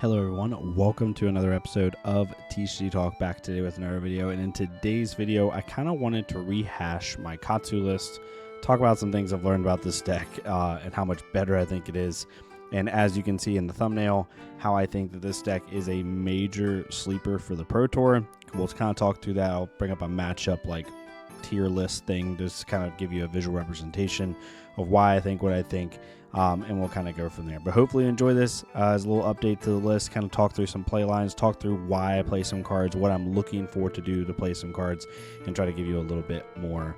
Hello everyone, welcome to another episode of TCG Talk, back today with another video. And in today's video, I kind of wanted to rehash my Katsu list, talk about some things I've learned about this deck and how much better I think it is. And as you can see in the thumbnail, how I think that this deck is a major sleeper for the Pro Tour. We'll kind of talk through that. I'll bring up a matchup like tier list thing just to kind of give you a visual representation of why I think what I think. And we'll kind of go from there. But hopefully you enjoy this as a little update to the list, kind of talk through some play lines, talk through why I play some cards, what I'm looking for to do to play some cards, and try to give you a little bit more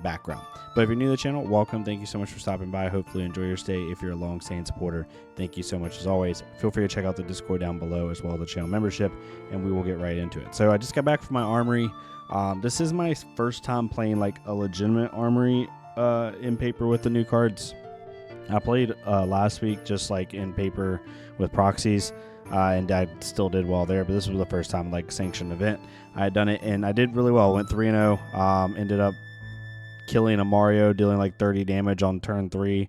background. But if you're new to the channel, welcome. Thank you so much for stopping by. Hopefully enjoy your stay. If you're a long-standing supporter, thank you so much as always. Feel free to check out the Discord down below as well as the channel membership, and we will get right into it. So I just got back from my armory. This is my first time playing like a legitimate armory in paper with the new cards. I played last week just like in paper with proxies, and I still did well there, but this was the first time like sanctioned event I had done it, and I did really well. Went 3-0, ended up killing a Mario, dealing like 30 damage on turn 3.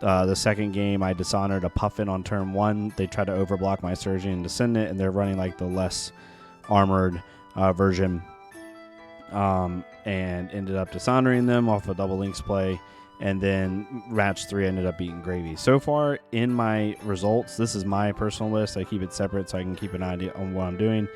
The second game I dishonored a Puffin on turn 1. They tried to overblock my Surgeon and Descendant, and they're running like the less armored version, and ended up dishonoring them off a double links play. And then match 3 ended up beating Gravy. So far in my results, this is my personal list. I keep it separate so I can keep an idea on what I'm doing.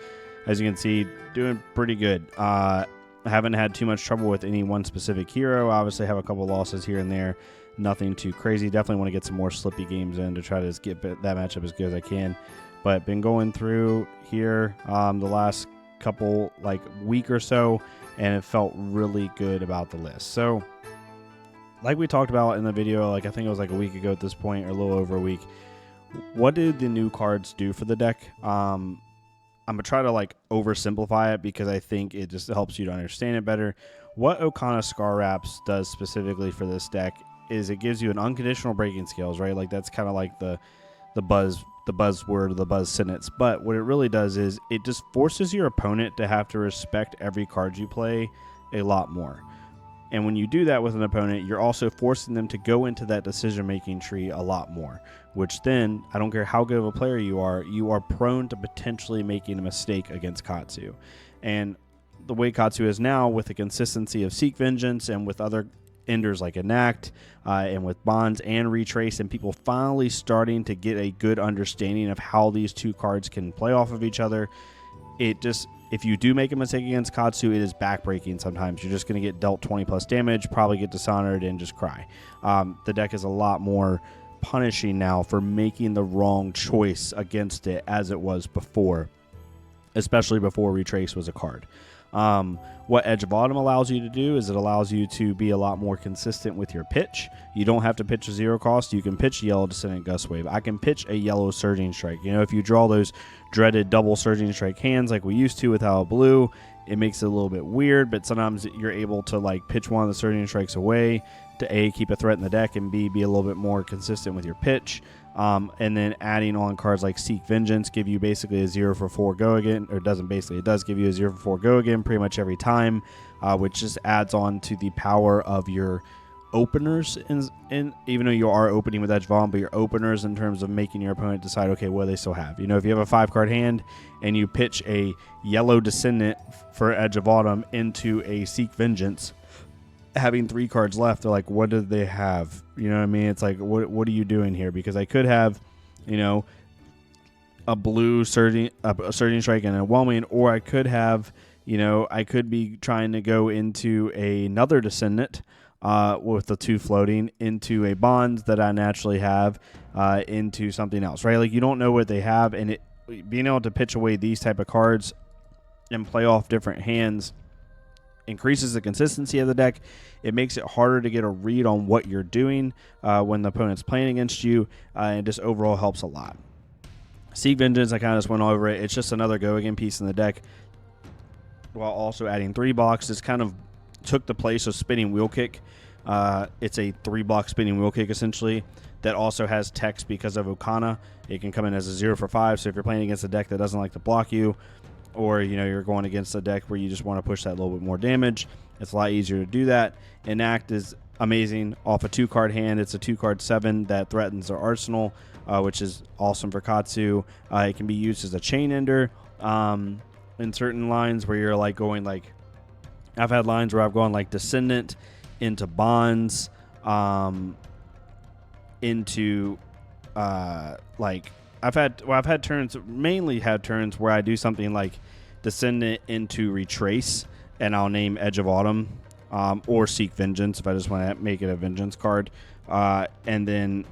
As you can see, doing pretty good. I haven't had too much trouble with any one specific hero. Obviously, I have a couple losses here and there. Nothing too crazy. Definitely want to get some more slippy games in to try to get that matchup as good as I can. But been going through here the last couple like week or so, and it felt really good about the list. So like we talked about in the video, like I think it was like a week ago at this point, or a little over a week, what did the new cards do for the deck? I'm gonna try to like oversimplify it because I think it just helps you to understand it better. What Okana Scar Wraps does specifically for this deck is it gives you an unconditional breaking skills, right? Like that's kind of like the buzzword, the buzz sentence. But what it really does is it just forces your opponent to have to respect every card you play a lot more. And when you do that with an opponent, you're also forcing them to go into that decision-making tree a lot more, which then, I don't care how good of a player you are prone to potentially making a mistake against Katsu. And the way Katsu is now, with the consistency of Seek Vengeance and with other enders like Enact and with Bonds and Retrace, and people finally starting to get a good understanding of how these two cards can play off of each other, it just... If you do make a mistake against Katsu, it is backbreaking sometimes. You're just going to get dealt 20 plus damage, probably get dishonored, and just cry. The deck is a lot more punishing now for making the wrong choice against it as it was before, especially before Retrace was a card. What Edge of Autumn allows you to do is it allows you to be a lot more consistent with your pitch. You don't have to pitch a 0 cost. You can pitch Yellow Descendant Gust Wave. I can pitch a Yellow Surging Strike. You know, if you draw those dreaded double Surging Strike hands like we used to with Hollow Blue, it makes it a little bit weird, but sometimes you're able to like pitch one of the Surging Strikes away to A, keep a threat in the deck, and B, be a little bit more consistent with your pitch. And then adding on cards like Seek Vengeance give you basically a 0 for 4 go again, or it doesn't basically, it does give you a 0 for 4 go again pretty much every time, which just adds on to the power of your openers, in even though you are opening with Edge of Autumn, but your openers in terms of making your opponent decide, okay, what do they still have? You know, if you have a 5-card hand and you pitch a Yellow Descendant for Edge of Autumn into a Seek Vengeance, having 3 cards left, they're like, what do they have? You know what I mean? It's like, what are you doing here? Because I could have, you know, a blue surging strike and a whelming, or I could have, you know, I could be trying to go into another Descendant with the 2 floating into a Bond that I naturally have into something else, right? Like you don't know what they have, and being able to pitch away these type of cards and play off different hands increases the consistency of the deck. It makes it harder to get a read on what you're doing when the opponent's playing against you, and just overall helps a lot. Seek Vengeance, I kind of just went over it. It's just another go again piece in the deck while also adding 3 blocks. This kind of took the place of Spinning Wheel Kick. It's a 3-block Spinning Wheel Kick essentially that also has text because of Okana. It can come in as a 0 for 5, so if you're playing against a deck that doesn't like to block you, or you know you're going against a deck where you just want to push that little bit more damage, it's a lot easier to do that. Enact is amazing off a 2-card hand. It's a 2-card 7 that threatens their arsenal which is awesome for Katsu. It can be used as a chain ender in certain lines where you're like going like, I've had lines where I've gone like Descendant into Bonds, into like I've had turns, mainly had turns where I do something like Descendant into Retrace, and I'll name Edge of Autumn, or Seek Vengeance if I just want to make it a Vengeance card, and then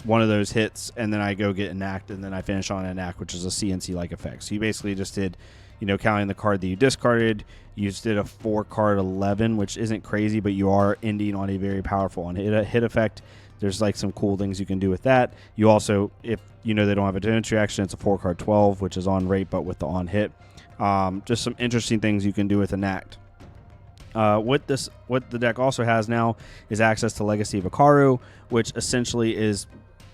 one of those hits, and then I go get Enact, and then I finish on Enact, which is a CNC-like effect. So you basically just did, counting the card that you discarded, you just did a 4-card 11, which isn't crazy, but you are ending on a very powerful hit effect. There's like some cool things you can do with that. You also, if they don't have a defense reaction, it's a 4-card 12, which is on rate, but with the on hit. Just some interesting things you can do with Enact. What the deck also has now is access to Legacy of Ikaru, which essentially is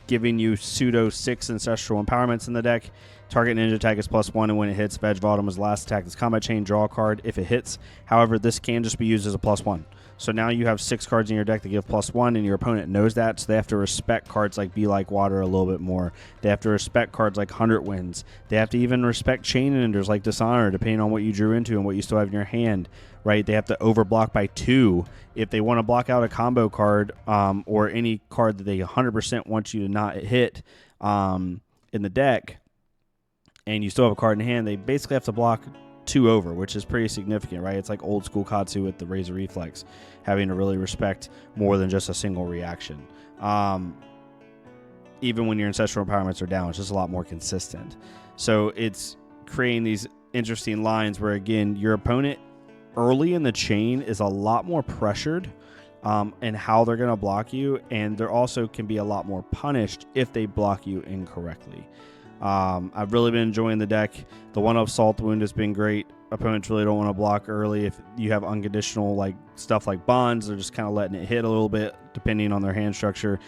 giving you pseudo 6 ancestral empowerments in the deck. Target ninja attack is +1, and when it hits, Edge of Autumn is last attack. This combat chain, draw a card if it hits. However, this can just be used as a +1. So now you have 6 cards in your deck that give +1, and your opponent knows that, so they have to respect cards like Be Like Water a little bit more. They have to respect cards like 100 Winds. They have to even respect chain enders like Dishonor, depending on what you drew into and what you still have in your hand, right? They have to overblock by 2 if they want to block out a combo card, or any card that they 100% want you to not hit in the deck, and you still have a card in hand. They basically have to block 2 over, which is pretty significant, right? It's like old school Katsu with the Razor Reflex, having to really respect more than just a single reaction. Even when your ancestral empowerments are down, it's just a lot more consistent. So it's creating these interesting lines where, again, your opponent early in the chain is a lot more pressured in how they're going to block you, and they're also can be a lot more punished if they block you incorrectly. I've really been enjoying the deck. The 1-up Salt Wound has been great. Opponents really don't want to block early. If you have unconditional like stuff like Bonds, they're just kind of letting it hit a little bit depending on their hand structure.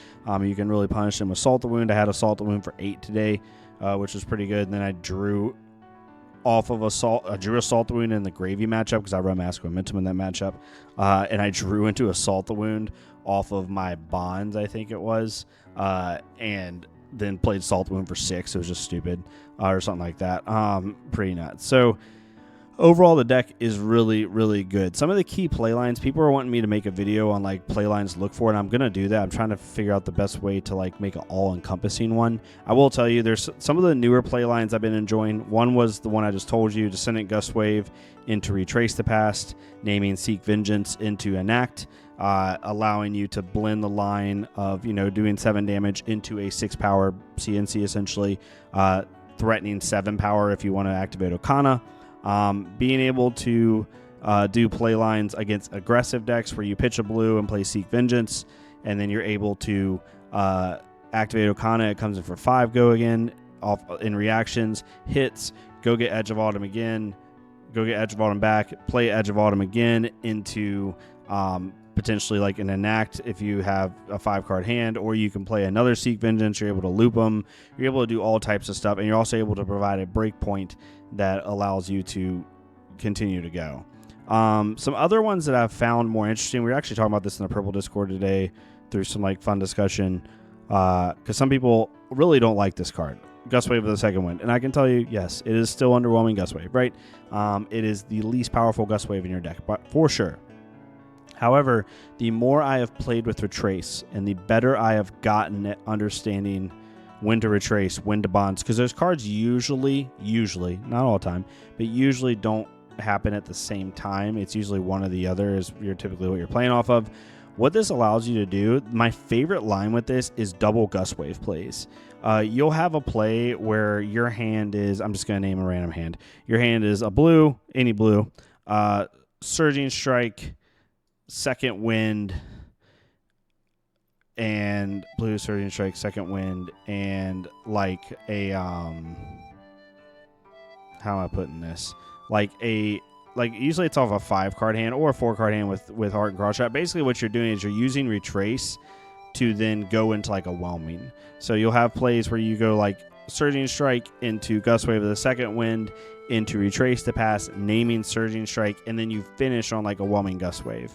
You can really punish them with Salt Wound. I had a Salt Wound for 8 today, which was pretty good. And then I drew off of a Salt Wound in the Gravy matchup because I run Mask Momentum in that matchup, and I drew into a Salt Wound off of my Bonds, I think it was, and then played Salt Wound for 6. It was just stupid, or something like that. Pretty nuts. So overall, the deck is really, really good. Some of the key play lines, people are wanting me to make a video on like play lines to look for, and I'm gonna do that. I'm trying to figure out the best way to like make an all-encompassing one. I will tell you, there's some of the newer play lines I've been enjoying. One was the one I just told you, Descendant Gustwave into Retrace the Past, naming Seek Vengeance into Enact, allowing you to blend the line of doing 7 damage into a 6 power CNC, essentially threatening 7 power if you want to activate Okana. Being able to do play lines against aggressive decks where you pitch a blue and play Seek Vengeance, and then you're able to activate Okana. It comes in for 5, go again, off in reactions, hits, go get Edge of Autumn again, go get Edge of Autumn back, play Edge of Autumn again into potentially like an Enact if you have a 5-card hand, or you can play another Seek Vengeance. You're able to loop them. You're able to do all types of stuff, and you're also able to provide a break point that allows you to continue to go. Some other ones that I've found more interesting, we were actually talking about this in the Purple Discord today through some like fun discussion, because some people really don't like this card, Gustwave of the Second Wind. And I can tell you, yes, it is still underwhelming Gustwave, right? It is the least powerful Gustwave in your deck, but for sure. However, the more I have played with Retrace and the better I have gotten at understanding when to Retrace, when to Bonds, because those cards usually, not all the time, but usually don't happen at the same time. It's usually one or the other is typically what you're playing off of. What this allows you to do, my favorite line with this is double Gustwave plays. You'll have a play where your hand is, I'm just going to name a random hand. Your hand is a blue, any blue, Surging Strike, Second Wind, and blue Surging Strike, Second Wind, and like a how am I putting this? Like usually it's off a 5-card hand or a 4-card hand with Heart and Cross Shot. Basically what you're doing is you're using Retrace to then go into like a Whelming. So you'll have plays where you go like Surging Strike into Gustwave of the Second Wind, into Retrace the Past, naming Surging Strike, and then you finish on like a Whelming Gustwave.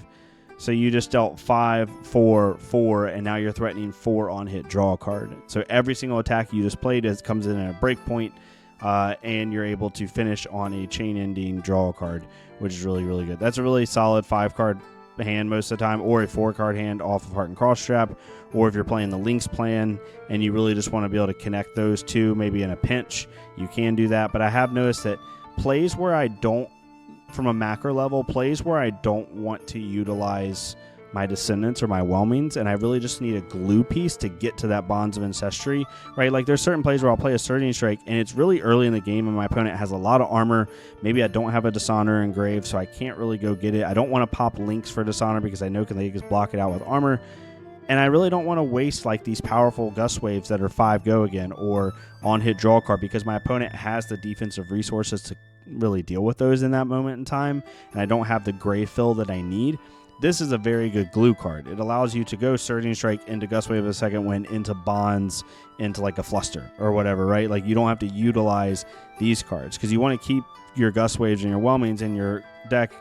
So you just dealt 5, 4, 4, and now you're threatening 4 on hit, draw a card. So every single attack you just played comes in at a break point, and you're able to finish on a chain ending draw card, which is really, really good. That's a really solid 5-card hand most of the time, or a 4-card hand off of Heart and Cross Strap, or if you're playing the Lynx plan and you really just want to be able to connect those two, maybe in a pinch, you can do that. But I have noticed that plays where I don't, from a macro level, plays where I don't want to utilize my Descendants or my Whelmings, and I really just need a glue piece to get to that Bonds of Ancestry, right? Like there's certain plays where I'll play a Surging Strike, and it's really early in the game, and my opponent has a lot of armor. Maybe I don't have a Dishonor Engraved, so I can't really go get it. I don't want to pop Lynx for Dishonor because I know they just block it out with armor. And I really don't want to waste like these powerful Gust Waves that are 5 go again, or on hit draw card, because my opponent has the defensive resources to really deal with those in that moment in time, and I don't have the gray fill that I need. This is a very good glue card. It allows you to go Surging Strike into Gust Wave of the second wind, into Bonds, into like a Fluster or whatever, right? Like you don't have to utilize these cards because you want to keep your Gust Waves and your Whelmings in your deck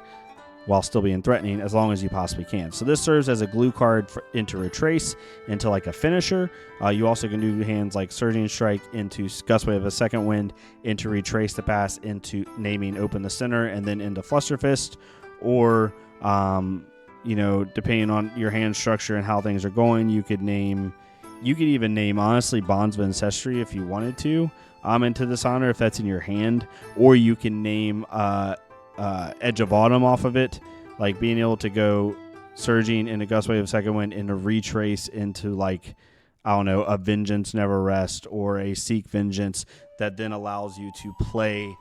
while still being threatening as long as you possibly can. So this serves as a glue card into Retrace, into like a finisher. You also can do hands like Surging Strike into Gust Wave of a second wind, into Retrace the pass, into naming Open the Center, and then into Fluster Fist, or you know, depending on your hand structure and how things are going, you could even name honestly Bonds of Ancestry if you wanted to into Dishonor if that's in your hand, or you can name Edge of Autumn off of it, like being able to go Surging into Gust Wave of second wind, into Retrace, into like, I don't know, a Vengeance Never Rest or a Seek Vengeance that then allows you to play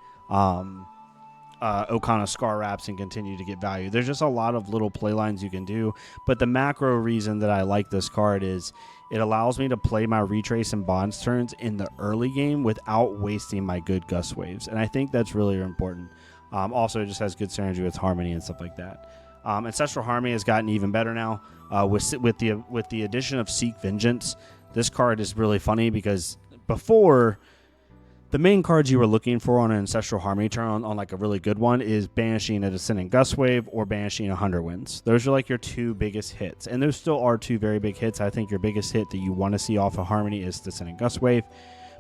Okana Scar Wraps and continue to get value. There's just a lot of little play lines you can do, but the macro reason that I like this card is it allows me to play my Retrace and Bonds turns in the early game without wasting my good Gust Waves, and I think that's really important. Also, it just has good synergy with Harmony and stuff like that. Ancestral Harmony has gotten even better now with the addition of Seek Vengeance. This card is really funny because before, the main cards you were looking for on an Ancestral Harmony turn on like a really good one is banishing a Descendant Gust Wave or banishing 100 Winds. Those are like your 2 biggest hits, and those still are 2 very big hits. I think your biggest hit that you want to see off of Harmony is Descendant Gust Wave.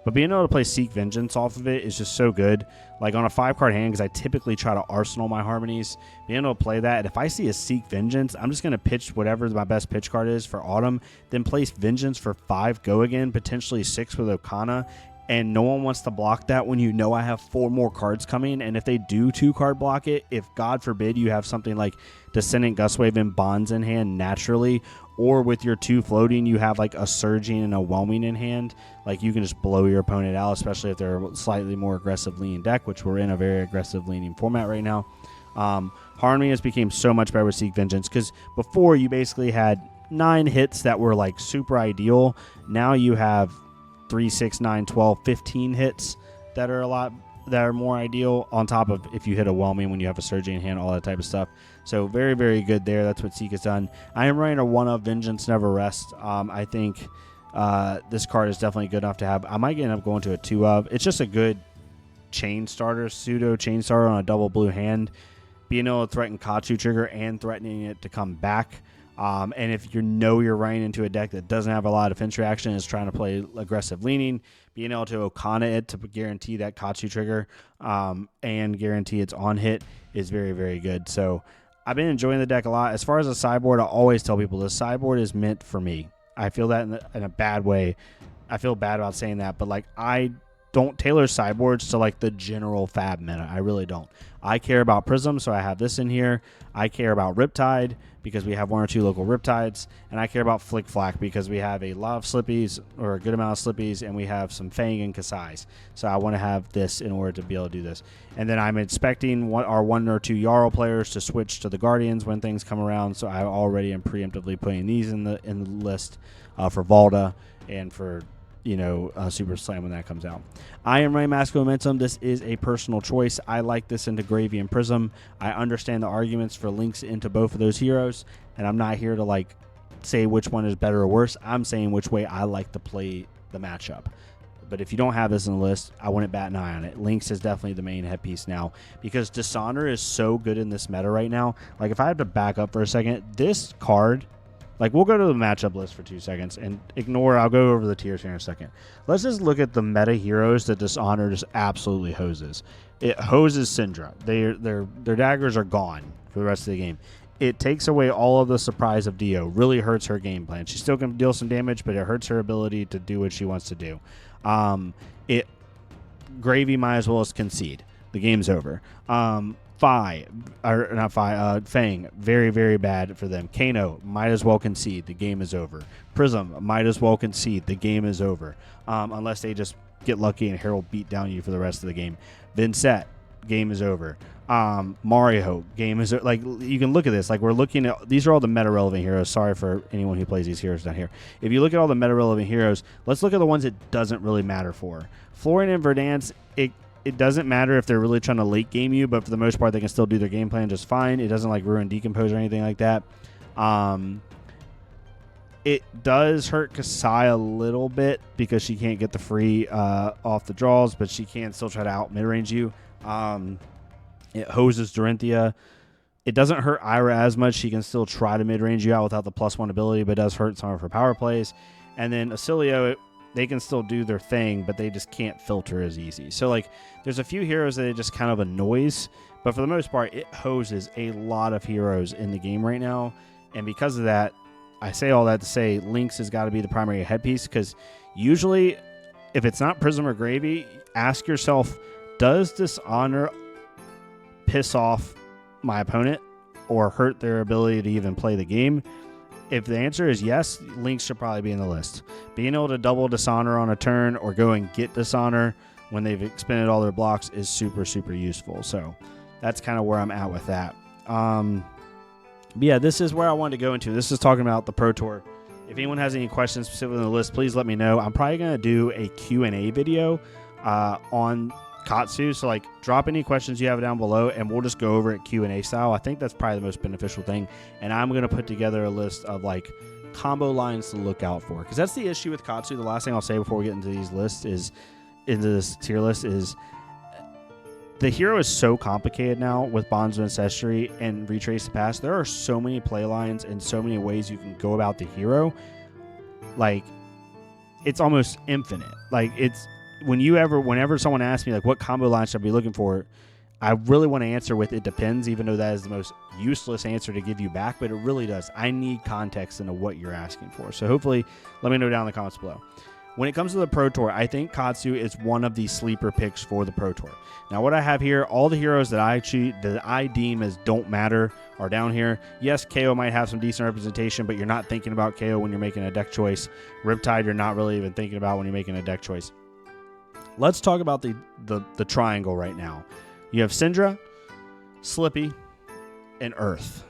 But being able to play Seek Vengeance off of it is just so good. Like on a 5-card hand, because I typically try to arsenal my Harmonies, being able to play that, and if I see a Seek Vengeance, I'm just going to pitch whatever my best pitch card is for Autumn, then place Vengeance for 5 go again, potentially 6 with Okana, and no one wants to block that when you know I have 4 more cards coming. And if they do 2-card block it, if God forbid you have something like Descendant Gust Wave and Bonds in hand naturally, or with your 2 floating, you have like a Surging and a Whelming in hand, like you can just blow your opponent out, especially if they're a slightly more aggressive leaning deck, which we're in a very aggressive leaning format right now. Harmony has become so much better with Seek Vengeance, because before you basically had 9 hits that were like super ideal. Now you have 3, 6, 9, 12, 15 hits that are more ideal, on top of if you hit a Whelming when you have a Surging hand, all that type of stuff. So very, very good there. That's what Seek has done. I am running a 1-of Vengeance Never Rest. I think this card is definitely good enough to have. I might end up going to a 2-of. It's just a good chain starter, pseudo chain starter on a double blue hand. Being able to threaten Katsu Trigger and threatening it to come back. And if you know you're running into a deck that doesn't have a lot of defense reaction and is trying to play aggressive leaning, being able to Okana it to guarantee that Katsu Trigger and guarantee it's on hit is very, very good. So I've been enjoying the deck a lot. As far as the sideboard, I always tell people the sideboard is meant for me. I feel that in a bad way. I feel bad about saying that, but like I don't tailor sideboards to like the general fab meta. I really don't. I care about Prism, so I have this in here. I care about Riptide because we have 1 or 2 local Riptides, and I care about Flick Flack because we have a lot of Slippies, or a good amount of Slippies, and we have some Fang and Kasai's. So I want to have this in order to be able to do this. And then I'm expecting our 1 or 2 Jarl players to switch to the Guardians when things come around. So I already am preemptively putting these in the list for Valda and for Super Slam when that comes out. I am running Mask of Momentum. This is a personal choice. I like this into Gravy and Prism. I understand the arguments for links into both of those heroes, and I'm not here to like say which one is better or worse. I'm saying which way I like to play the matchup. But if you don't have this in the list, I wouldn't bat an eye on it. Lynx is definitely the main headpiece now because Dishonor is so good in this meta right now. Like, if I have to back up for a second, this card, like, we'll go to the matchup list for 2 seconds and ignore, I'll go over the tiers here in a second. Let's just look at the meta heroes that Dishonor just absolutely hoses. It hoses Syndra. Their daggers are gone for the rest of the game. It takes away all of the surprise of Dio. Really hurts her game plan. She still can deal some damage, but it hurts her ability to do what she wants to do. Gravy might as well as concede. The game's over. Fang, very, very bad for them. Kano might as well concede. The game is over. Prism might as well concede. The game is over. Unless they just get lucky and Herald beat down you for the rest of the game. Vincent, game is over. Mario, game is like, you can look at this. Like, we're looking at, these are all the meta relevant heroes. Sorry for anyone who plays these heroes down here. If you look at all the meta relevant heroes, let's look at the ones it doesn't really matter for. Florian and Verdance, it doesn't matter if they're really trying to late game you, but for the most part, they can still do their game plan just fine. It doesn't like ruin decompose or anything like that. It does hurt Kasai a little bit because she can't get the free off the draws, but she can still try to out mid-range you. It hoses Dorinthia. It doesn't hurt Ira as much. She can still try to mid-range you out without the +1 ability, but it does hurt some of her power plays. And then Acilio, they can still do their thing, but they just can't filter as easy. So, like, there's a few heroes that it just kind of annoys, but for the most part, it hoses a lot of heroes in the game right now. And because of that, I say all that to say Lynx has got to be the primary headpiece, because usually, if it's not Prism or Gravy, ask yourself, does Dishonor piss off my opponent or hurt their ability to even play the game? If the answer is yes, Lynx should probably be in the list. Being able to double Dishonor on a turn or go and get Dishonor when they've expended all their blocks is super, super useful. So that's kind of where I'm at with that. But yeah, this is where I wanted to go into. This is talking about the Pro Tour. If anyone has any questions specifically on the list, please let me know. I'm probably going to do a Q&A video on Katsu. So, like, drop any questions you have down below, and we'll just go over it Q&A style. I think that's probably the most beneficial thing. And I'm going to put together a list of, like, combo lines to look out for. Because that's the issue with Katsu. The last thing I'll say before we get into these lists is, into this tier list, is the hero is so complicated now with Bonds of Ancestry and Retrace the Past. There are so many play lines and so many ways you can go about the hero. Like, it's almost infinite. Like, it's whenever someone asks me, like, what combo line should I be looking for, I really want to answer with it depends, even though that is the most useless answer to give you back, but it really does. I need context into what you're asking for. So hopefully, let me know down in the comments below. When it comes to the Pro Tour, I think Katsu is one of the sleeper picks for the Pro Tour. Now, what I have here, all the heroes that I deem as don't matter are down here. Yes, KO might have some decent representation, but you're not thinking about KO when you're making a deck choice. Riptide, you're not really even thinking about when you're making a deck choice. Let's talk about the triangle right now. You have Syndra, Slippy, and Earth.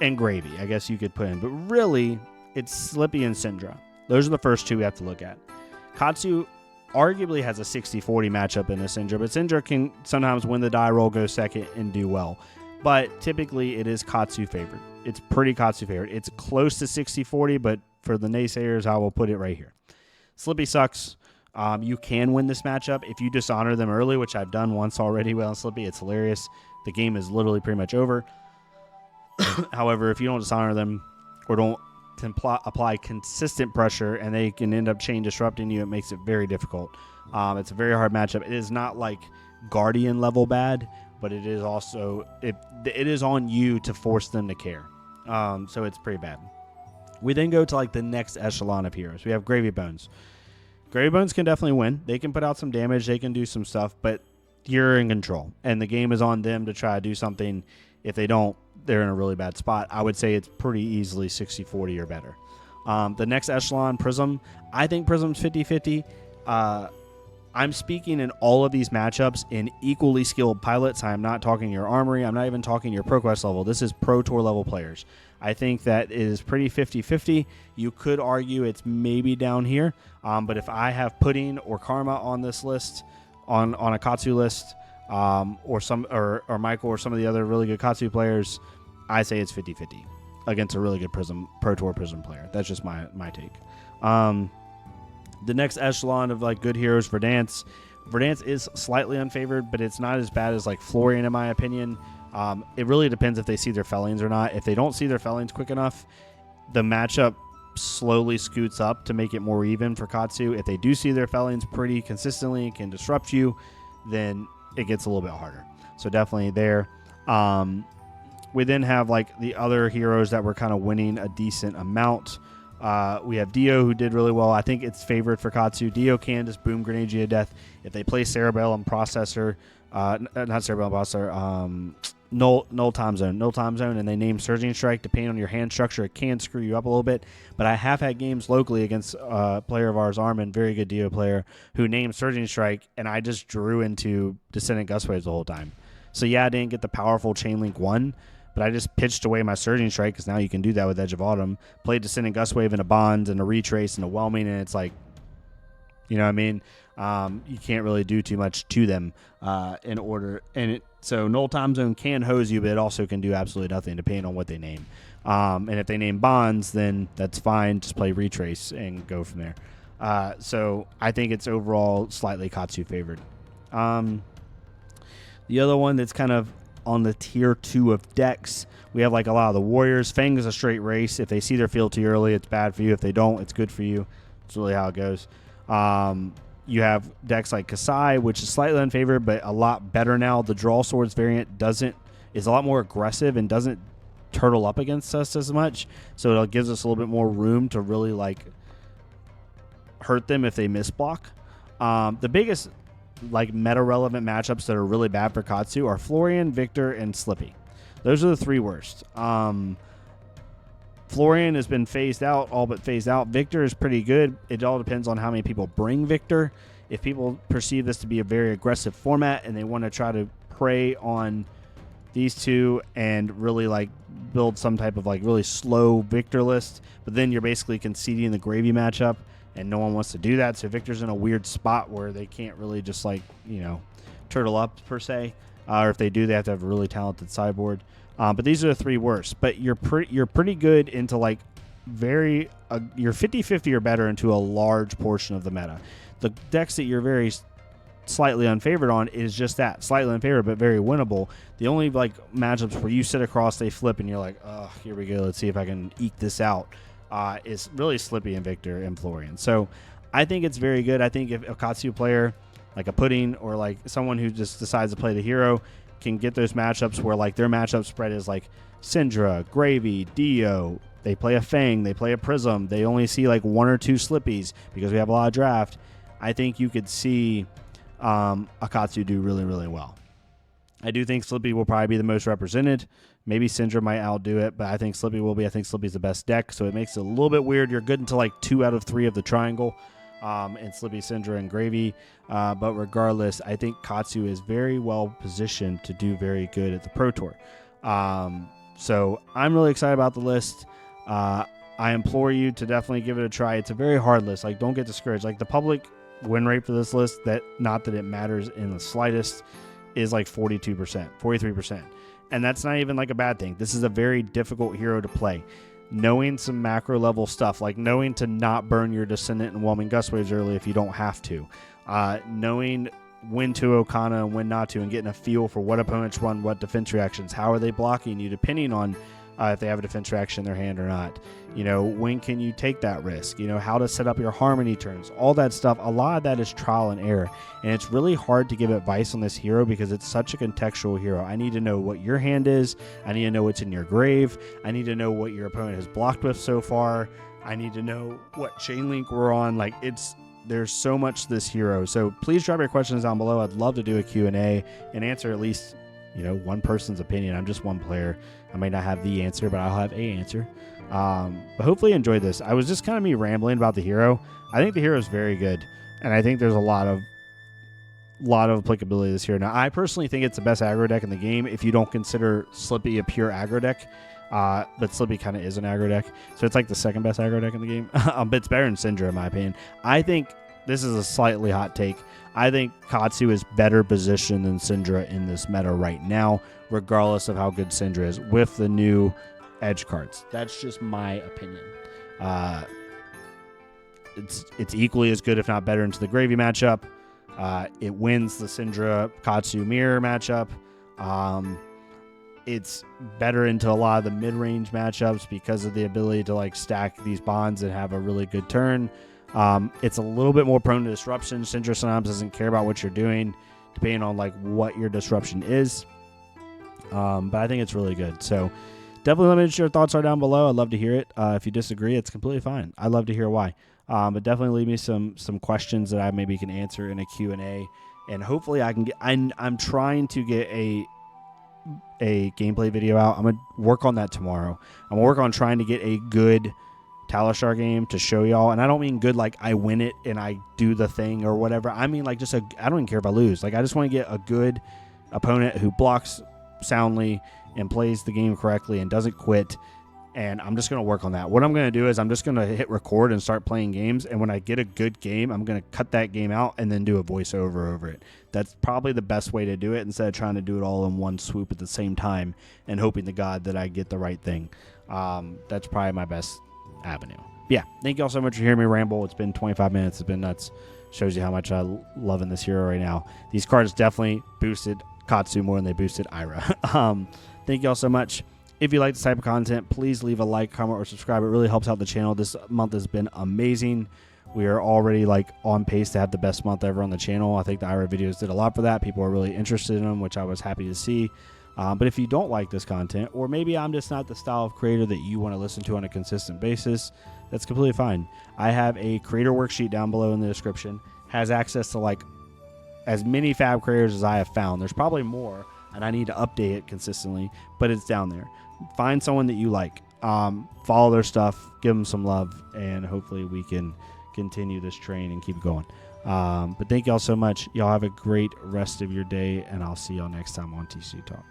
And Gravy, I guess you could put in. But really, it's Slippy and Syndra. Those are the first two we have to look at. Katsu arguably has a 60-40 matchup in a Syndra, but Syndra can sometimes win the die roll, go second, and do well. But typically, it is Katsu favored. It's pretty Katsu favored. It's close to 60-40, but for the naysayers, I will put it right here. Slippy sucks. You can win this matchup if you dishonor them early, which I've done once already with Slippy. It's hilarious. The game is literally pretty much over. However, if you don't dishonor them or don't apply consistent pressure and they can end up chain disrupting you, it makes it very difficult. It's a very hard matchup. It is not like Guardian level bad, but it is also it is on you to force them to care. So it's pretty bad. We then go to like the next echelon of heroes. We have Gravy Bones. Gravy Bones can definitely win. They can put out some damage. They can do some stuff, but you're in control, and the game is on them to try to do something. If they don't, they're in a really bad spot. I would say it's pretty easily 60-40 or better. The next echelon, Prism. I think Prism's 50-50. I'm speaking in all of these matchups in equally skilled pilots. I'm not talking your Armory. I'm not even talking your ProQuest level. This is Pro Tour level players. I think that is pretty 50-50. You could argue it's maybe down here. But if I have Pudding or Karma on this list, on a Katsu list, or Michael or some of the other really good Katsu players, I say it's 50-50 against a really good Pro Tour Prism player. That's just my take. The next echelon of like good heroes, Verdance. Verdance is slightly unfavored, but it's not as bad as like Florian in my opinion. It really depends if they see their Fellings or not. If they don't see their Fellings quick enough, the matchup slowly scoots up to make it more even for Katsu. If they do see their Fellings pretty consistently and can disrupt you, then it gets a little bit harder. So definitely there. We then have like the other heroes that were kind of winning a decent amount. We have Dio, who did really well. I think it's favored for Katsu. Dio can just boom grenade you to death. If they play Cerebellum Processor, not Cerebellum Processor, Null Time Zone, and they name Surging Strike, depending on your hand structure, it can screw you up a little bit. But I have had games locally against a player of ours, Armin, very good Dio player, who named Surging Strike, and I just drew into Descendant Gust Waves the whole time. So yeah, I didn't get the powerful Chain Link 1, but I just pitched away my Surging Strike, because now you can do that with Edge of Autumn. Played Descendant Gust Wave and a Bond and a Retrace and a Whelming, and it's like, you know what I mean? You can't really do too much to them in order. So Null Time Zone can hose you, but it also can do absolutely nothing depending on what they name. And if they name Bonds, then that's fine. Just play Retrace and go from there. So I think it's overall slightly Katsu favored. The other one that's kind of on the tier 2 of decks, we have like a lot of the Warriors. Fang is a straight race. If they see their field too early, it's bad for you. If they don't, it's good for you. It's really how it goes. You have decks like Kasai, which is slightly unfavored, but a lot better now. The Draw Swords variant is a lot more aggressive and doesn't turtle up against us as much. So it gives us a little bit more room to really like hurt them if they misblock. The biggest like meta relevant matchups that are really bad for Katsu are Florian, Victor, and Slippy. Those are the 3 worst. Florian has been phased out, all but phased out. Victor is pretty good. It all depends on how many people bring Victor. If people perceive this to be a very aggressive format and they want to try to prey on these 2 and really like build some type of like really slow Victor list, but then you're basically conceding the gravy matchup, and no one wants to do that. So Victor's in a weird spot where they can't really just like, turtle up per se. Or if they do, they have to have a really talented sideboard. But these are the 3 worst. But you're pretty good into like you're 50-50 or better into a large portion of the meta. The decks that you're very slightly unfavored on is just that, slightly unfavored but very winnable. The only like matchups where you sit across, they flip, and you're like, oh, here we go. Let's see if I can eke this out. Is really Slippy and Victor and Florian. So I think it's very good. I think if a Katsu player, like a Pudding or like someone who just decides to play the hero, can get those matchups where like their matchup spread is like Syndra, Gravy, Dio, they play a Fang, they play a Prism, they only see like 1 or 2 Slippies because we have a lot of draft. I think you could see Akatsu do really, really well. I do think Slippy will probably be the most represented. Maybe Syndra might outdo it, but I think Slippy will be. I think Slippy's the best deck, so it makes it a little bit weird. You're good until like 2 out of 3 of the triangle, and Slippy, Syndra, and Gravy. But regardless, I think Katsu is very well positioned to do very good at the Pro Tour. So I'm really excited about the list. I implore you to definitely give it a try. It's a very hard list. Like, don't get discouraged. Like, the public win rate for this list, that not that it matters in the slightest, is like 42%, 43%. And that's not even like a bad thing. This is a very difficult hero to play. Knowing some macro level stuff, like knowing to not burn your Descendant and Whelming Gust Waves early if you don't have to. Knowing when to Okana and when not to, and getting a feel for what opponents run, what defense reactions, how are they blocking you, depending on if they have a defense reaction in their hand or not. When can you take that risk? How to set up your Harmony turns, all that stuff. A lot of that is trial and error, and it's really hard to give advice on this hero because it's such a contextual hero. I need to know what your hand is. I need to know what's in your grave. I need to know what your opponent has blocked with so far. I need to know what chain link we're on. There's so much to this hero. So please drop your questions down below. I'd love to do a Q&A and answer at least one person's opinion. I'm just one player. I might not have the answer, but I'll have a answer. But hopefully you enjoyed this. I was just kind of me rambling about the hero. I think the hero is very good, and I think there's a lot of applicability to this hero. Now, I personally think it's the best aggro deck in the game if you don't consider Slippy a pure aggro deck. But Slippy kind of is an aggro deck, so it's like the second best aggro deck in the game. But it's better than Syndra, in my opinion. I think this is a slightly hot take. I think Katsu is better positioned than Syndra in this meta right now, regardless of how good Syndra is with the new edge cards. That's just my opinion. it's equally as good, if not better, into the Gravy matchup. It wins the Syndra Katsu Mirror matchup. It's better into a lot of the mid-range matchups because of the ability to like stack these bonds and have a really good turn. It's a little bit more prone to disruption. Syndra sometimes doesn't care about what you're doing, depending on like what your disruption is. But I think it's really good. So definitely let me know what your thoughts are down below. I'd love to hear it. If you disagree, it's completely fine. I'd love to hear why. But definitely leave me some questions that I maybe can answer in a Q&A, and hopefully I can get. I'm trying to get a gameplay video out. I'm gonna work on that tomorrow. I'm gonna work on trying to get a good Talishar game to show y'all, and I don't mean good like I win it and I do the thing or whatever. I mean like just I don't even care if I lose. Like I just want to get a good opponent who blocks soundly and plays the game correctly and doesn't quit. And I'm just going to work on that. What I'm going to do is I'm just going to hit record and start playing games. And when I get a good game, I'm going to cut that game out and then do a voiceover over it. That's probably the best way to do it, instead of trying to do it all in one swoop at the same time and hoping to God that I get the right thing. That's probably my best avenue. But yeah, thank you all so much for hearing me ramble. It's been 25 minutes. It's been nuts. Shows you how much I'm loving this hero right now. These cards definitely boosted Katsu more than they boosted Ira. Thank you all so much. If you like this type of content, please leave a like, comment, or subscribe. It really helps out the channel. This month has been amazing. We are already like on pace to have the best month ever on the channel. I think the Ira videos did a lot for that. People are really interested in them, which I was happy to see. But if you don't like this content, or maybe I'm just not the style of creator that you want to listen to on a consistent basis, that's completely fine. I have a creator worksheet down below in the description. Has access to like as many fab creators as I have found. There's probably more, and I need to update it consistently, but it's down there. Find someone that you like, follow their stuff, give them some love, and hopefully we can continue this train and keep going. But thank y'all so much. Y'all have a great rest of your day, and I'll see y'all next time on TCG Talk.